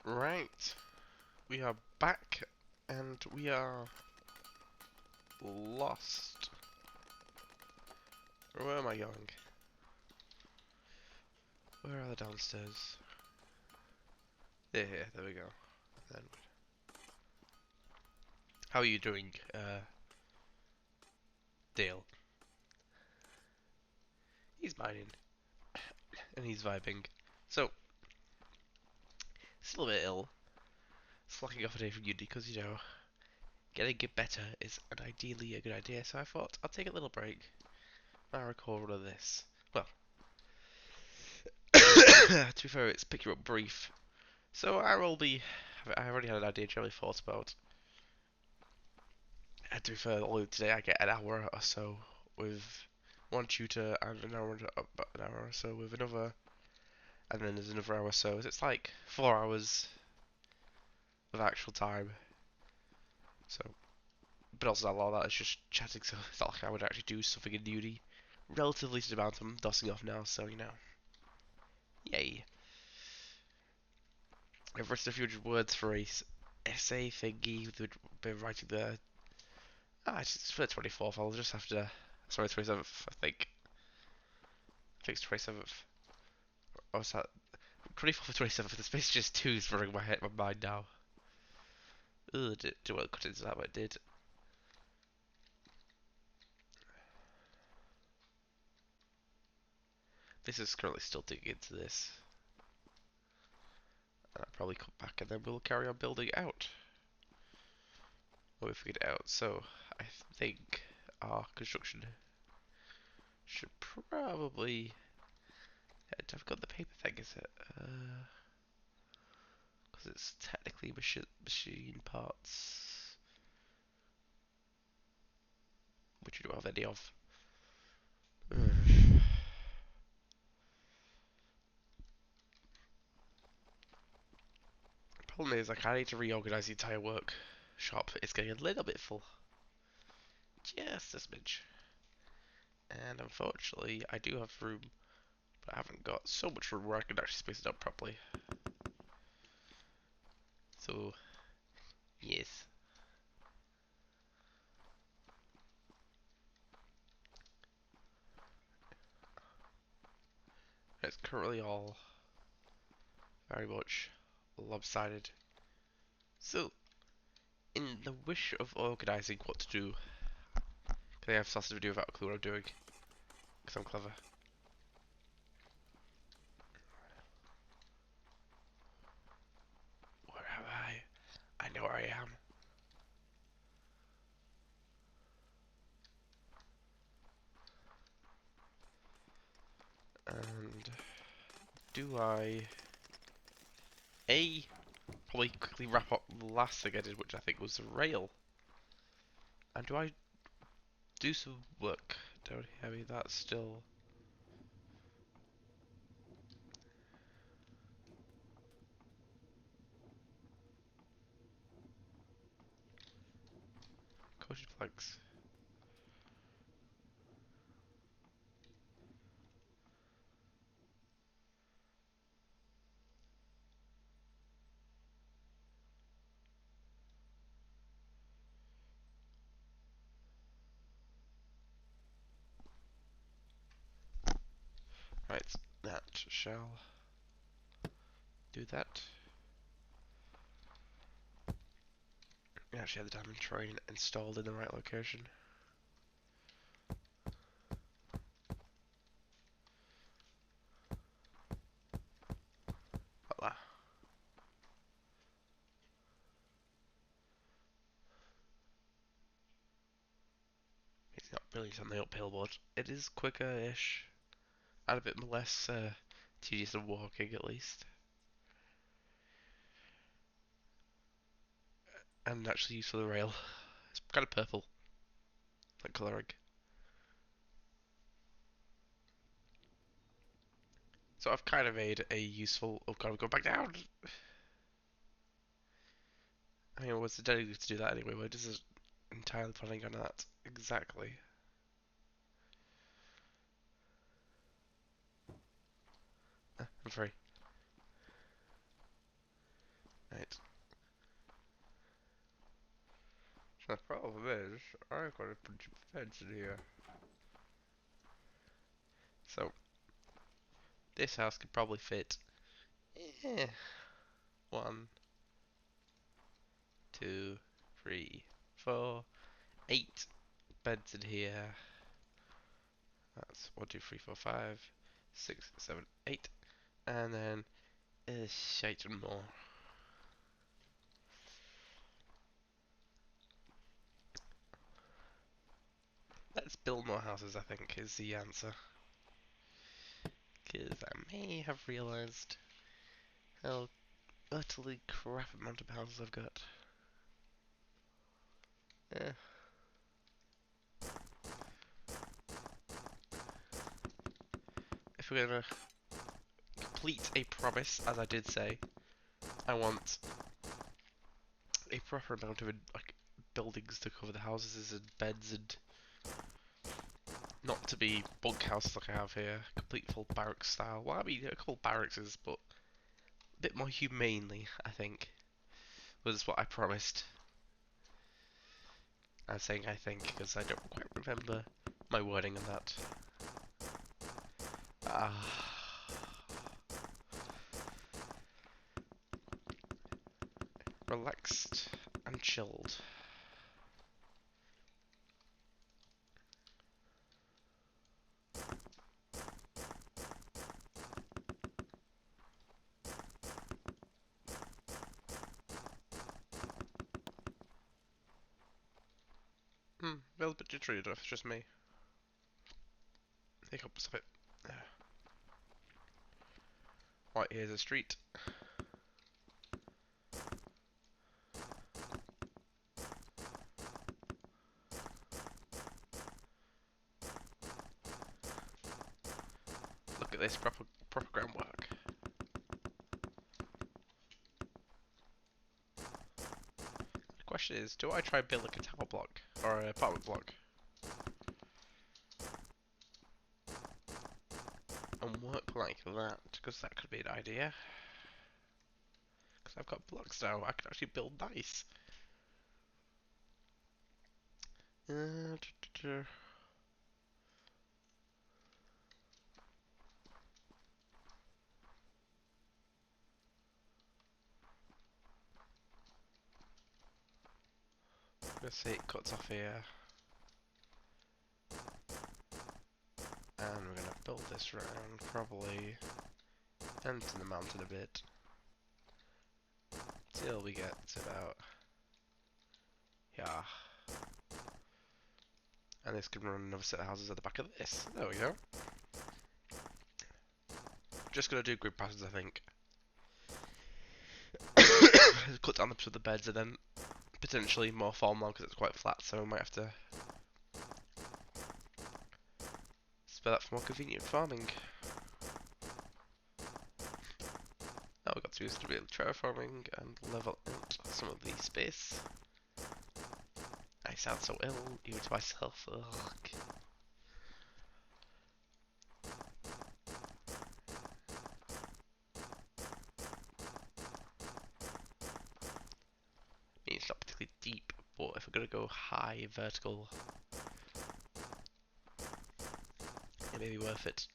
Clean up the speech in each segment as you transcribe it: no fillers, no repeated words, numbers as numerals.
Right, we are back and we are lost. Where am I going? Where are the downstairs? There we go. Then, how are you doing, Dale? He's mining and he's vibing. So, still a bit ill, slacking off a day from uni because getting it better is ideally a good idea. So I thought I'll take a little break. I record one of this. Well, to be fair, it's pick you up brief. So I already had an idea generally thought about. And to be fair, only today I get an hour or so with one tutor and about an hour or so with another, and then there's another hour or so. So it's like 4 hours of actual time. So, but also a lot of that is just chatting. So it's not like I would actually do something in uni. Relatively to the amount I'm dusting off now. So yay! I've written a few hundred words for a essay thingy. We've been writing the it's for the 24th. I'll just have to. Sorry, 27th. I think it's 27th. Or was that 24th or 27th? The space just two is running my mind now. Ugh, did well cut into that, but it did. This is currently still digging into this. And I'll probably come back and then we'll carry on building out. When we figured it out. So, I think our construction should probably. I've got the paper thing, is it? Because it's technically machine parts, which we don't have any of. Problem is, I need to reorganize the entire workshop. It's getting a little bit full. Just a smidge. And unfortunately, I do have room, but I haven't got so much room where I can actually space it up properly. So, yes. It's currently all very much lopsided. So, in the wish of organizing what to do, can I have something to do without a clue what I'm doing? Because I'm clever. Where am I? I know where I am. And do I probably quickly wrap up the last thing I did, which I think was the rail. And do I do some work down here? I mean, that's still. Coated planks. Right, that shall do that. We actually have the diamond train installed in the right location. Voila. It's not brilliant on the uphill, but it is quicker-ish. And a bit less tedious than walking, at least. And actually used for the rail. It's kind of purple, like colouring. So I've kind of made a useful. Oh god, I'm going back down! I mean, I was intending to do that anyway, but this is entirely planning on that. Exactly. I'm free. The problem is, I've got a bunch of beds in here. So, this house could probably fit one, two, three, four, 8 beds in here. That's 1, 2, 3, 4, 5, 6, 7, 8. And then shite and more. Let's build more houses, I think, is the answer. Because I may have realised how utterly crap amount of houses I've got. Eh. If we're gonna complete a promise, as I did say, I want a proper amount of like buildings to cover the houses and beds, and not to be bunkhouses like I have here, complete full barracks style. Well, I mean, a couple barracks, but a bit more humanely, I think, was what I promised. I'm saying I think because I don't quite remember my wording on that. Relaxed and chilled. A little bit jittery enough, it's just me. Hiccups of it. Right, here's a street. Look at this proper groundwork. The question is, do I try build like a tower block or an apartment block and work like that? Because that could be an idea. Because I've got blocks now, I can actually build nice. Let's see, it cuts off here. And we're going to build this round, probably into the mountain a bit. Till we get to about... yeah. And this can run another set of houses at the back of this. There we go. Just going to do grid patterns, I think. Cut down the the beds and then potentially more farmland because it's quite flat, so we might have to spare that for more convenient farming. Now we've got to use real terraforming and level out some of the space. I sound so ill, even to myself. Ugh. I mean, it's not particularly deep, but if we're going to go high vertical, it may be worth it.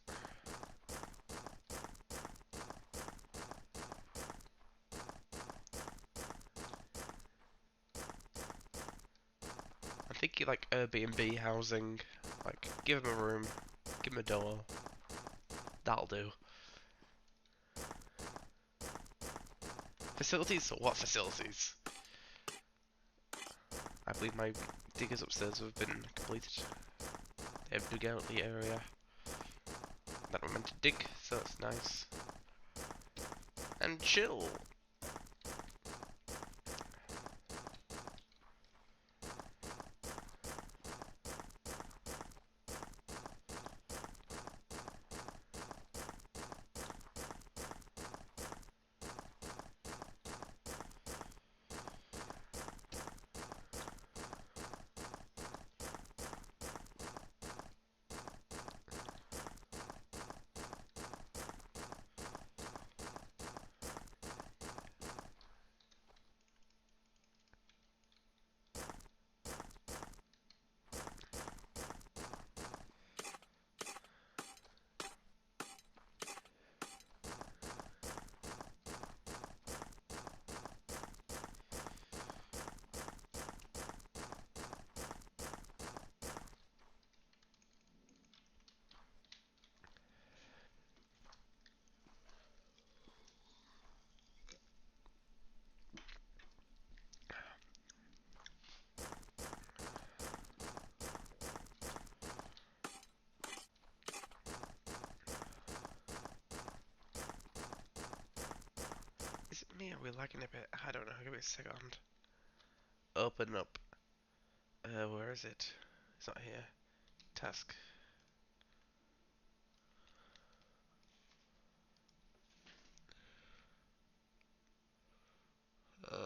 I'm thinking like Airbnb housing, like give them a room, give them a door, that'll do. Facilities? What facilities? I believe my diggers upstairs have been completed. They have dug out the area that we're meant to dig, so that's nice. And chill. me? Are we lagging a bit? I don't know. Give me a second. Open up. Where is it? It's not here. Task. Uh,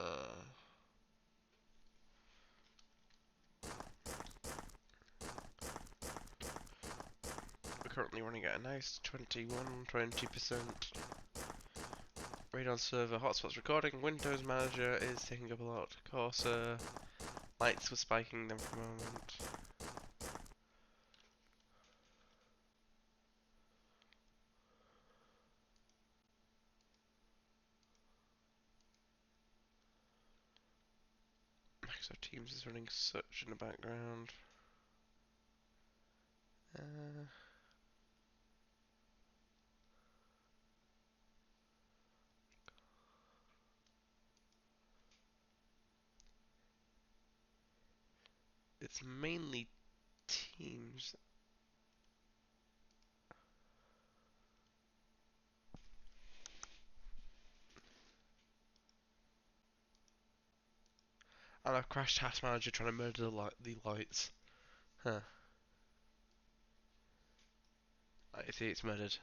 we're currently running at a nice 20% rate on server. Hotspots recording. Windows Manager is taking up a lot. Cursor. Lights were spiking them for a moment. Microsoft Teams is running such in the background. It's mainly Teams. And I've crashed Task Manager trying to murder the lights. Huh. I see it's murdered.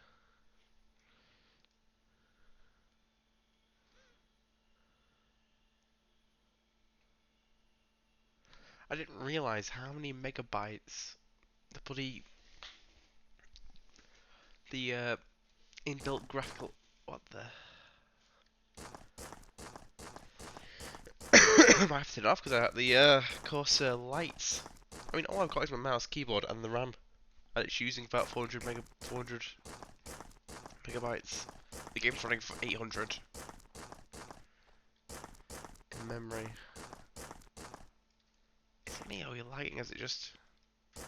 I didn't realise how many megabytes the bloody the inbuilt graphical. What the? I might have to turn it off because I have the Corsair lights. I mean, all I've got is my mouse, keyboard, and the RAM, and it's using about 400 megabytes. The game's running for 800 in memory. Is it me or are you lagging? Is it just? Are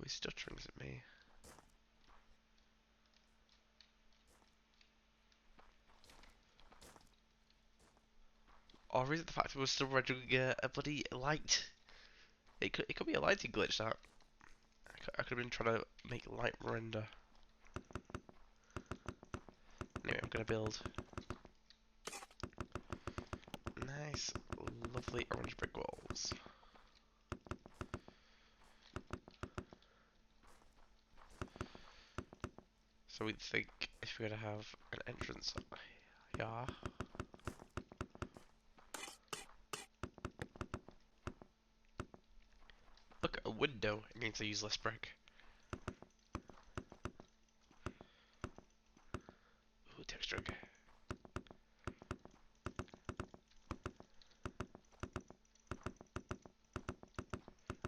we stuttering? Is it me? Or is it the fact that we're still rendering a bloody light? It could be a lighting glitch that. I could have been trying to make light render. Anyway, I'm gonna build nice, lovely orange brick walls. So we think if we're gonna have an entrance, yeah. Look, a window. It means I use less brick. Ooh, texturing.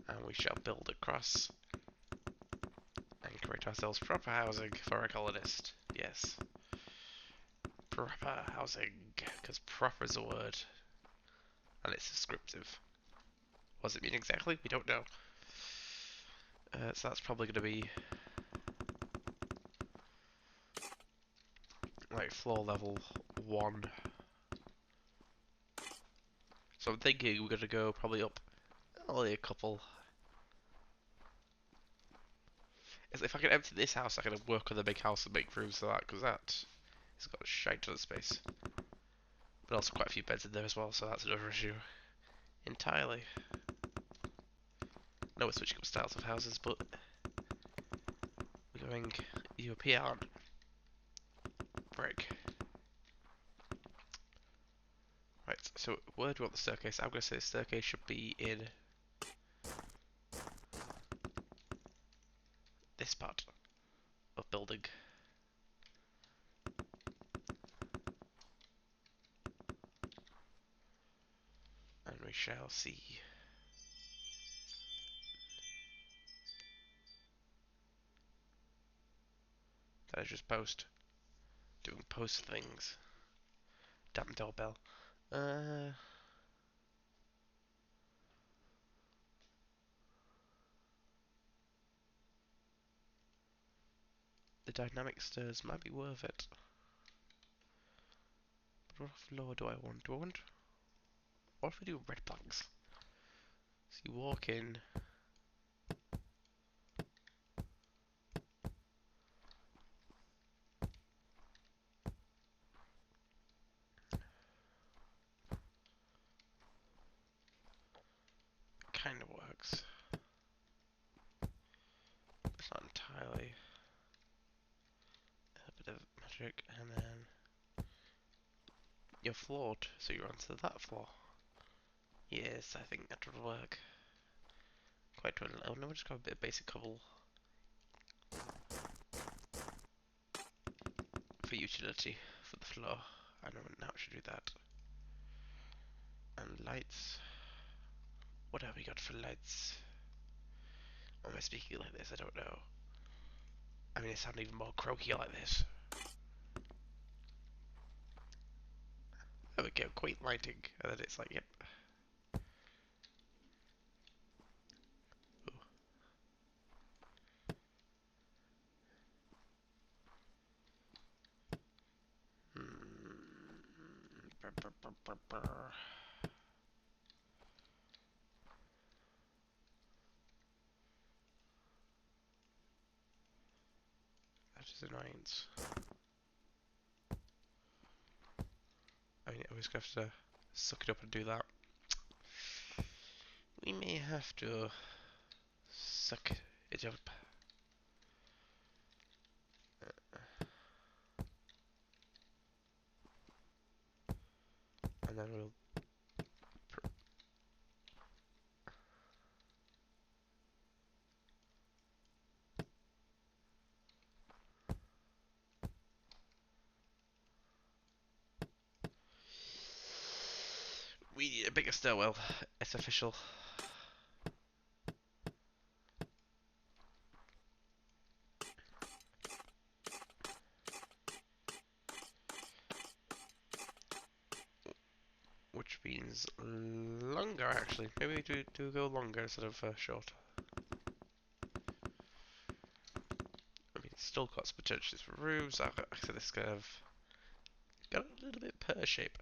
And we shall build across and create ourselves proper housing for a colonist. Yes. Proper housing. Because proper is a word. And it's descriptive. What does it mean exactly? We don't know. So that's probably going to be like floor level 1. So I'm thinking we're going to go probably up only a couple. If I can empty this house, I can work on the big house and make rooms for that, because that has got a shite ton of space. But also quite a few beds in there as well, so that's another issue entirely. No, we're switching up styles of houses, but we're going European brick. Right, so where do we want the staircase? I'm going to say the staircase should be in this part of building. And we shall see. That is just post. Doing post things. Damn doorbell. The dynamic stairs might be worth it. But what floor do I want? What if we do red planks? So you walk in. You're flawed, so you're onto that floor. Yes, I think that would work quite well. Oh no, we'll just go a bit of basic cobble for utility for the floor. I know now I should do that. And lights. What have we got for lights? Why am I speaking like this? I don't know. I mean, it sounds even more croaky like this. There we go, quaint lighting. And then it's like, yep. Ooh. Brr, brr, brr, brr, brr. That is annoyance. I mean, I always have to suck it up and do that. We may have to suck it up. And then we'll... We need a bigger stairwell. It's official. Which means longer, actually. Maybe we do go longer instead of short. I mean, it's still got some potentials for rooms. I said this kind of got a little bit pear shape.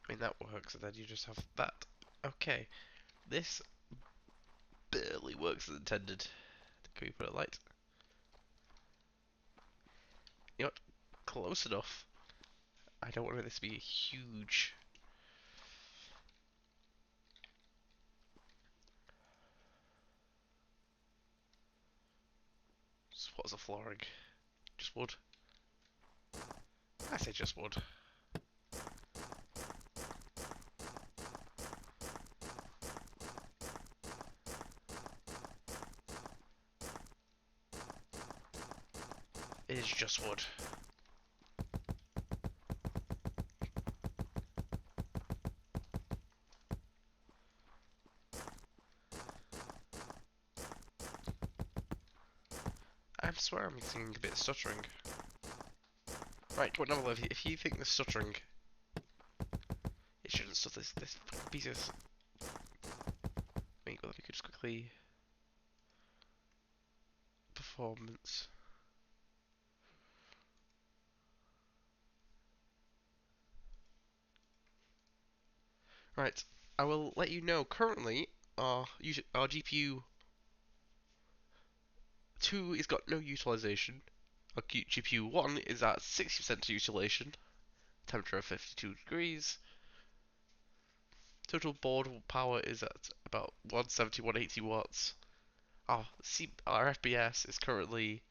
I mean, that works, and then you just have that. Okay, this barely works as intended. Can we put a light? You know what? Close enough. I don't want this to be a huge... So what's the flooring? Just wood? I say just wood. It is just wood. I swear I'm seeing a bit of stuttering. Right, come on, number if you think there's stuttering, it shouldn't stutter. This piece is... Wait, well, if you could just quickly... Performance. Right, I will let you know, currently, our GPU 2 has got no utilization. Our GPU 1 is at 60% utilization. Temperature of 52 degrees. Total board power is at about 170, 180 watts. Our FPS is currently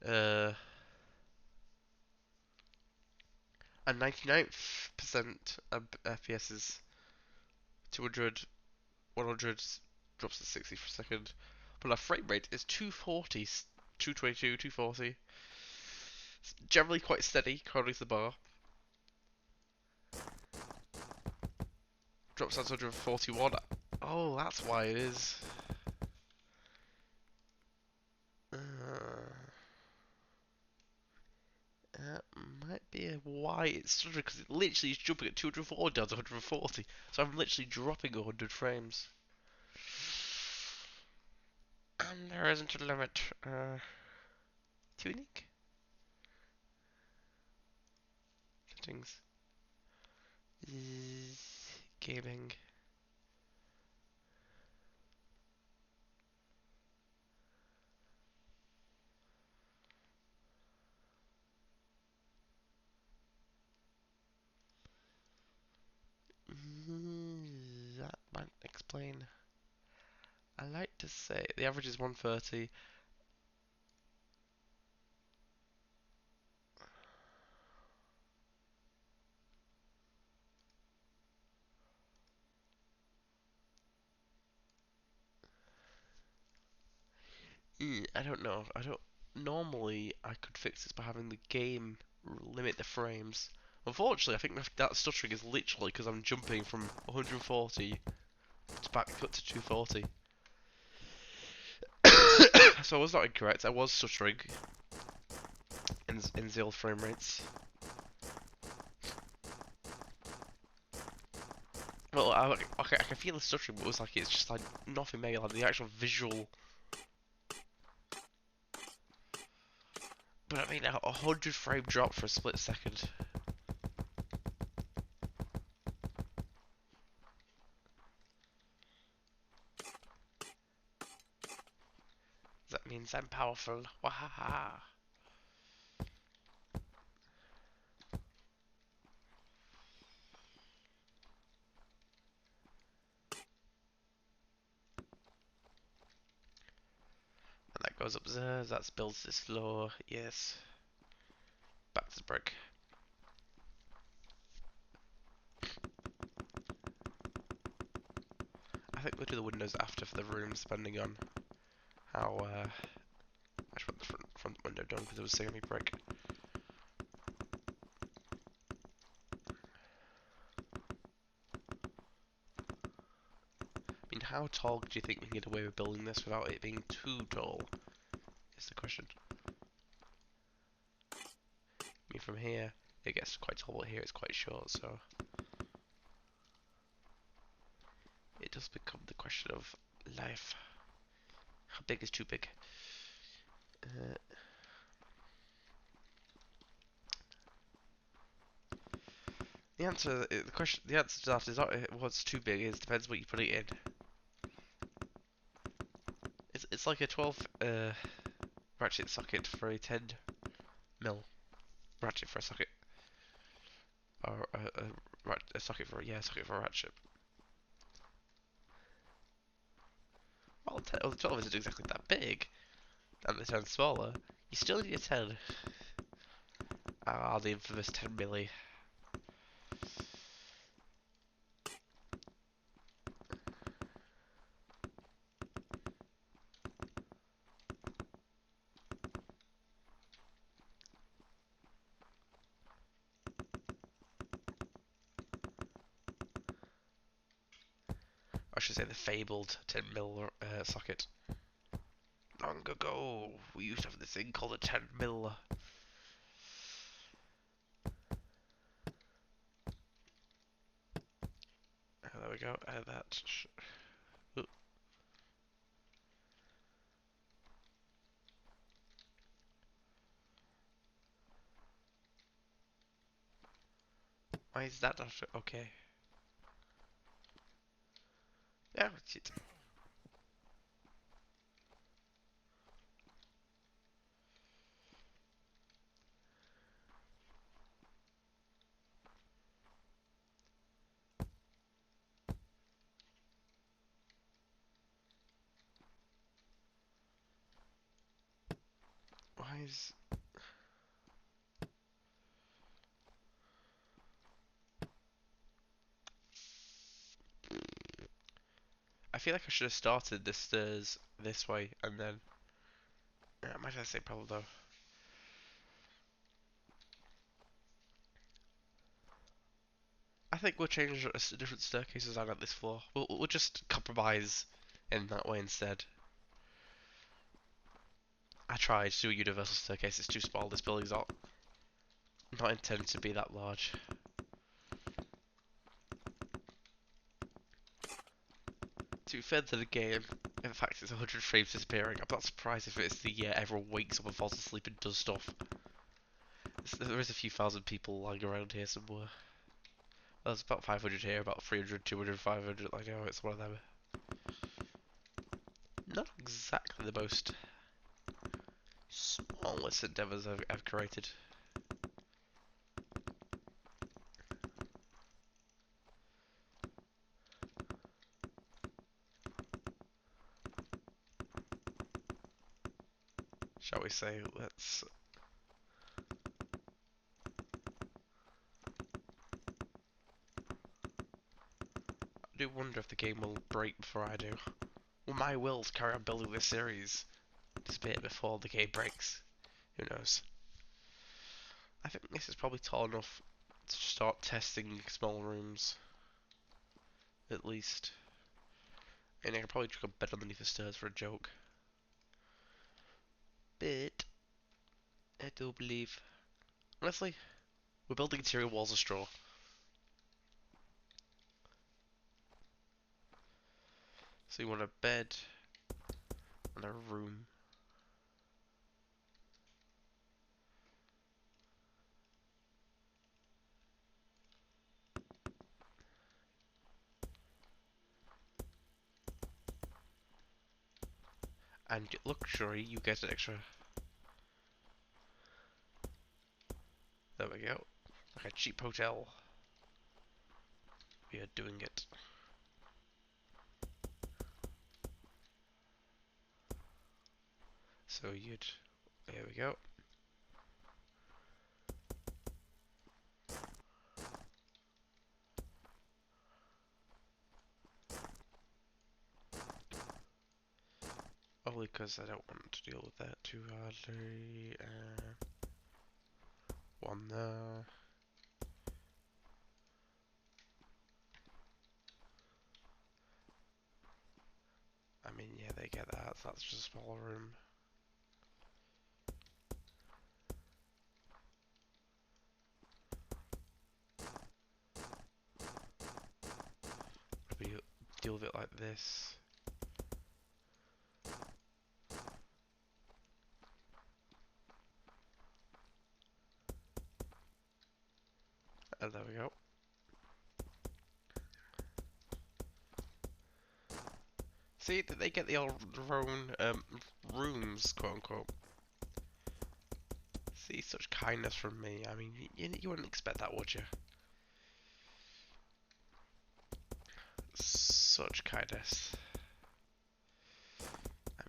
uh, at 99% FPS is 200, 100 drops to 60 per second. But our frame rate is 240, 222, 240. It's generally quite steady, according to the bar. Drops down to 141. Oh, that's why it is. Uh, that might be why it's stuttering, because it literally is jumping at 240 down to 140. So I'm literally dropping 100 frames. And there isn't a limit. Tuning? Settings. Gaming. That might explain. I like to say the average is 130. I don't know. I don't. Normally, I could fix this by having the game limit the frames. Unfortunately, I think that stuttering is literally because I'm jumping from 140 to back cut to 240. So I was not incorrect. I was stuttering in the old frame rates. Well, I can feel the stuttering, but it was like it's just like nothing mega. Like the actual visual. But I mean, a 100 frame drop for a split second. That means I'm powerful. Wahaha. And that goes up there. That builds this floor. Yes. Back to the brick. I think we'll do the windows after for the rooms, depending on how. I just want the front window done because it was saving me brick. I mean, how tall do you think we can get away with building this without it being too tall? Is the question. I mean, from here it gets quite tall, but here it's quite short, so it does become the question of life. How big is too big? Uh, the answer to that is not what's too big. It depends what you put it in. It's like a 12 ratchet socket for a 10 mil ratchet for a socket, or a socket for socket for a ratchet. Well, the 12 isn't exactly that big, and the 10's smaller. You still need a 10. Ah, the infamous 10 milli. I should say the fabled 10 mil socket. Long ago, we used to have this thing called a 10 mil. There we go. That. Why is that not okay? Yeah, it's. Why is. I feel like I should have started the stairs this way and then. Yeah, might have the same problem though. I think we'll change a different staircase design on this floor. We'll just compromise in that way instead. I tried to do a universal staircase. It's too small. This building's not intended to be that large. To be fair to the game, in fact, it's 100 frames disappearing. I'm not surprised if it's the year everyone wakes up and falls asleep and does stuff. There is a few thousand people lying around here somewhere. There's about 500 here, about 300, 200, 500. Like, oh, it's one of them. Not exactly the most smallest endeavours I've created. Shall we say, let's... I do wonder if the game will break before I do. Will my will to carry on building this series disappear before the game breaks? Who knows? I think this is probably tall enough to start testing small rooms. At least. And I could probably chuck a bed underneath the stairs for a joke. But I do believe... Honestly, we're building interior walls of straw. So you want a bed and a room. And get luxury, you get an extra. There we go. Like a cheap hotel. We are doing it. So you'd... There we go. Only because I don't want to deal with that too hardly. One there. I mean, yeah, they get that. So that's just a small room. We deal with it like this. And there we go. See, they get their own rooms, quote unquote. See, such kindness from me. I mean, you wouldn't expect that, would you? Such kindness. I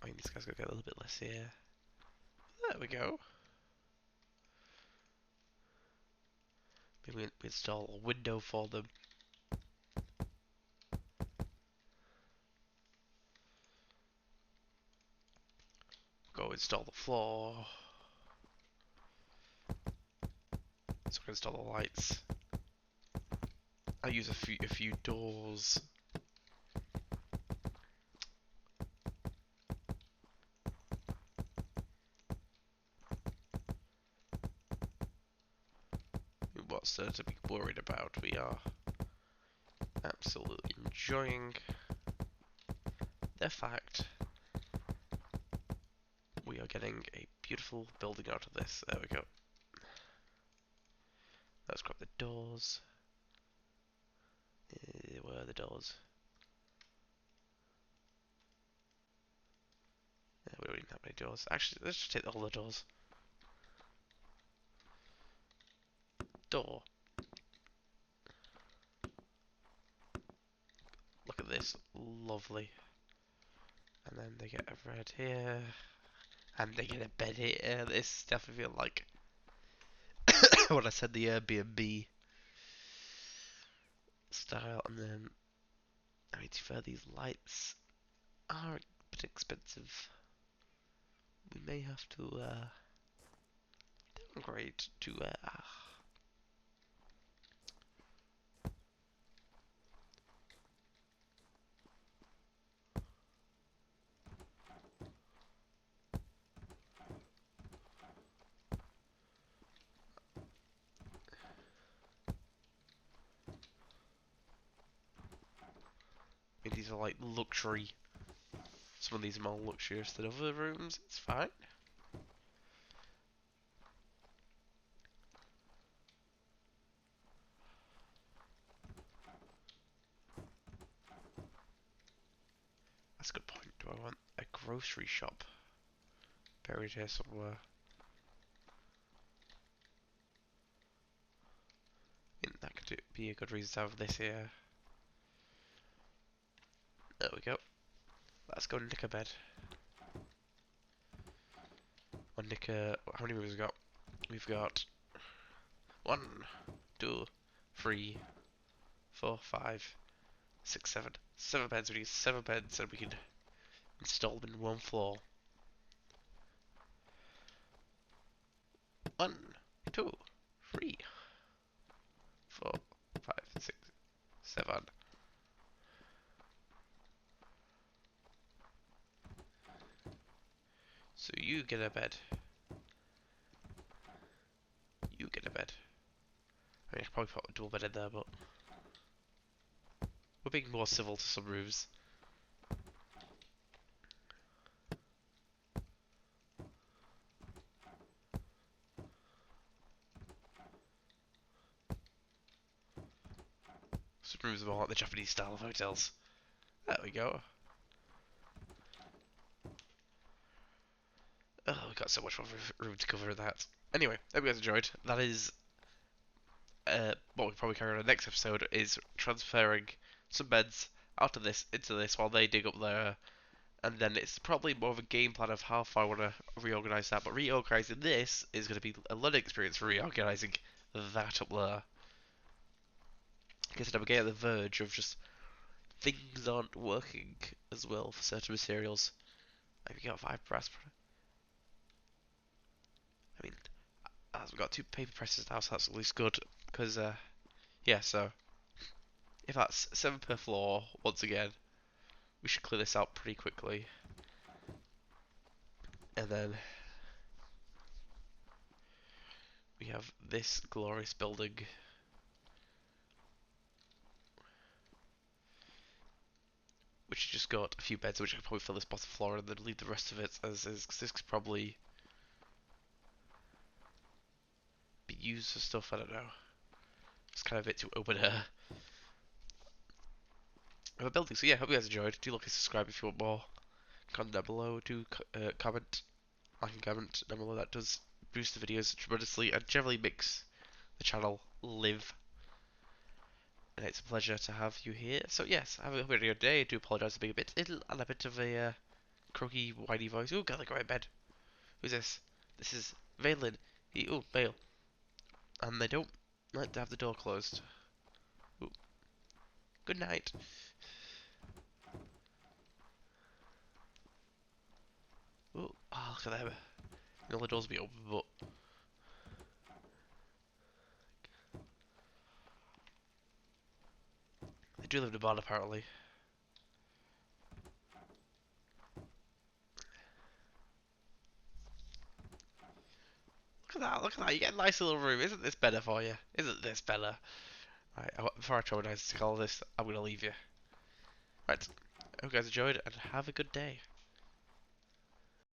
mean, this guy's gonna get a little bit less here. There we go. Maybe we install a window for them. Go install the floor. So we can install the lights. I use a few doors. What's there to be worried about? We are absolutely enjoying the fact we are getting a beautiful building out of this. There we go. Let's grab the doors. Where are the doors? Yeah, we don't even have any doors. Actually, let's just take all the doors. Door. Look at this. Lovely. And then they get a red here. And they get a bed here. This definitely feel like what I said, the Airbnb style. And then, I mean, to be fair, these lights are a bit expensive. We may have to downgrade to I mean, these are like luxury. Some of these are more luxurious than other rooms. It's fine. Do I want a grocery shop buried here somewhere? I think that could be a good reason to have this here. There we go. Let's go nick a bed. Or nick a... How many rooms we got? We've got 1, 2, 3, 4, 5, 6, 7. 7 beds. We need 7 beds and we can install them in one floor. 1, 2, 3, 4, 5, 6, 7. So you get a bed. You get a bed. I mean, I could probably put a double bed in there, but we're being more civil to some rooms. Some rooms are more like the Japanese style of hotels. There we go. Oh, we've got so much more room to cover in that. Anyway, hope you guys enjoyed. That is what we'll probably carry on in the next episode, is transferring some beds out of this into this while they dig up there. And then it's probably more of a game plan of how far I want to reorganise that. But reorganising this is going to be a learning experience for reorganising that up there. Because I'm getting at the verge of just things aren't working as well for certain materials. Have you got 5 brass? I mean, as we've got 2 paper presses now, so that's at least good. Because, yeah, so if that's 7 per floor, once again, we should clear this out pretty quickly. And then we have this glorious building, which has just got a few beds, which I could probably fill this bottom floor and then leave the rest of it as is, because this could probably be used for stuff, I don't know. It's kind of a bit too open air of a building. So yeah, hope you guys enjoyed. Do like and subscribe if you want more. Comment down below. Do comment, like and comment down below. That does boost the videos tremendously and generally makes the channel live. And it's a pleasure to have you here. So yes, have a good day. I do apologise for being a bit ill and a bit of a croaky, whiny voice. Oh, gotta go in bed. Who's this? This is Valen. Oh, Bale. And they don't like to have the door closed. Ooh. Good night. Oh, look at them. You know, the doors will be open, but they do live in a barn apparently. Look at that, look at that. You get a nice little room. Isn't this better for you? Isn't this better? Right, before I traumatize all this, I'm going to leave you. Right, I hope you guys enjoyed and have a good day.